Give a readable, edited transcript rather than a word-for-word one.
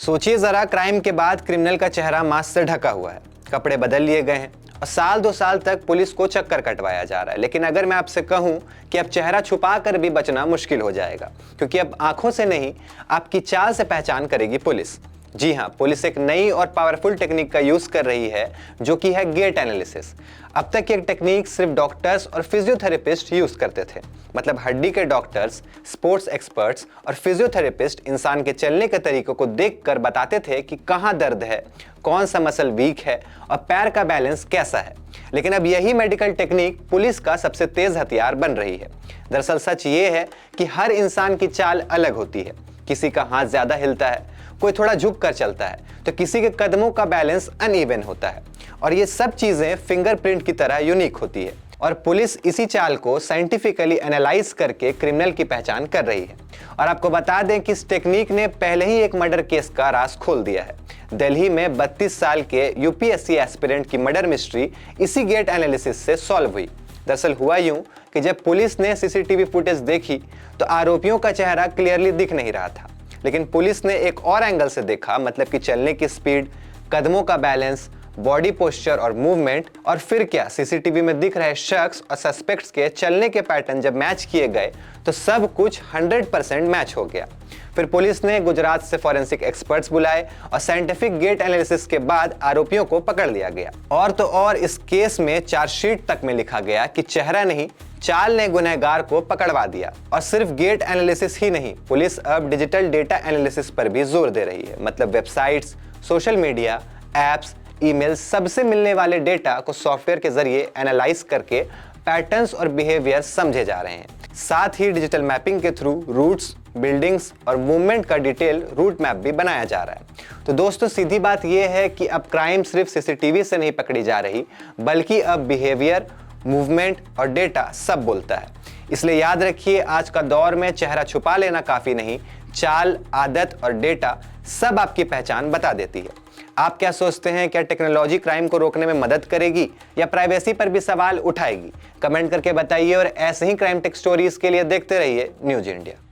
सोचिए जरा, क्राइम के बाद क्रिमिनल का चेहरा मास्क से ढका हुआ है, कपड़े बदल लिए गए हैं और साल 2 साल तक पुलिस को चक्कर कटवाया जा रहा है। लेकिन अगर मैं आपसे कहूं कि अब चेहरा छुपा कर भी बचना मुश्किल हो जाएगा, क्योंकि अब आंखों से नहीं आपकी चाल से पहचान करेगी पुलिस। जी हाँ, पुलिस एक नई और पावरफुल टेक्निक का यूज कर रही है, जो कि है गेट एनालिसिस। अब तक ये टेक्निक सिर्फ डॉक्टर्स और फिजियोथेरेपिस्ट यूज करते थे। मतलब हड्डी के डॉक्टर्स, स्पोर्ट्स एक्सपर्ट्स और फिजियोथेरेपिस्ट इंसान के चलने के तरीकों को देखकर बताते थे कि कहाँ दर्द है, कौन सा मसल वीक है और पैर का बैलेंस कैसा है। लेकिन अब यही मेडिकल टेक्निक पुलिस का सबसे तेज हथियार बन रही है। दरअसल सच ये है कि हर इंसान की चाल अलग होती है। किसी का हाथ ज्यादा हिलता है, कोई थोड़ा झुक कर चलता है, तो किसी के कदमों का बैलेंस अनइवन होता है। और ये सब चीजें फिंगरप्रिंट की तरह यूनिक होती है। और पुलिस इसी चाल को साइंटिफिकली एनालाइज करके क्रिमिनल की पहचान कर रही है। और आपको बता दें कि इस टेक्निक ने पहले ही एक मर्डर केस का राज खोल दिया है। दिल्ली में 32 साल के यूपीएससी एस्पिरेंट की मर्डर मिस्ट्री इसी गेट एनालिसिस से सॉल्व हुई। दरअसल हुआ यूं कि जब पुलिस ने सीसीटीवी फुटेज देखी तो आरोपियों का चेहरा क्लियरली दिख नहीं रहा था। लेकिन पुलिस ने एक और एंगल से देखा, मतलब कि चलने की स्पीड, कदमों का बैलेंस, बॉडी पोस्चर और मूवमेंट, और फिर क्या सीसीटीवी में दिख रहे शख्स और सस्पेक्ट्स के चलने के पैटर्न जब मैच किए गए तो सब कुछ 100% मैच हो गया। फिर पुलिस ने गुजरात से फॉरेंसिक एक्सपर्ट्स बुलाए और साइंटिफिक गेट एनालिसिस के बाद आरोपियों को पकड़ लिया गया। और तो और इस केस में चार्जशीट तक में लिखा गया कि चेहरा नहीं, चाल ने गुनहगार को पकड़वा दिया। और सिर्फ गेट एनालिसिस ही नहीं, पुलिस अब डिजिटल डेटा एनालिसिस पर भी जोर दे रही है। मतलब websites, social media, apps, email, सबसे मिलने वाले डेटा को सॉफ्टवेयर के जरिए एनालाइज करके पैटर्न्स और बिहेवियर समझे जा रहे हैं। साथ ही डिजिटल मैपिंग के थ्रू रूट्स, बिल्डिंग्स और मूवमेंट का डिटेल रूट मैप भी बनाया जा रहा है। तो दोस्तों, सीधी बात यह है कि अब क्राइम सिर्फ सीसीटीवी से नहीं पकड़ी जा रही, बल्कि अब बिहेवियर, मूवमेंट और डेटा सब बोलता है। इसलिए याद रखिए, आज का दौर में चेहरा छुपा लेना काफी नहीं, चाल, आदत और डेटा सब आपकी पहचान बता देती है। आप क्या सोचते हैं, क्या टेक्नोलॉजी क्राइम को रोकने में मदद करेगी या प्राइवेसी पर भी सवाल उठाएगी? कमेंट करके बताइए और ऐसे ही क्राइम टेक स्टोरीज के लिए देखते रहिए न्यूज़ इंडिया।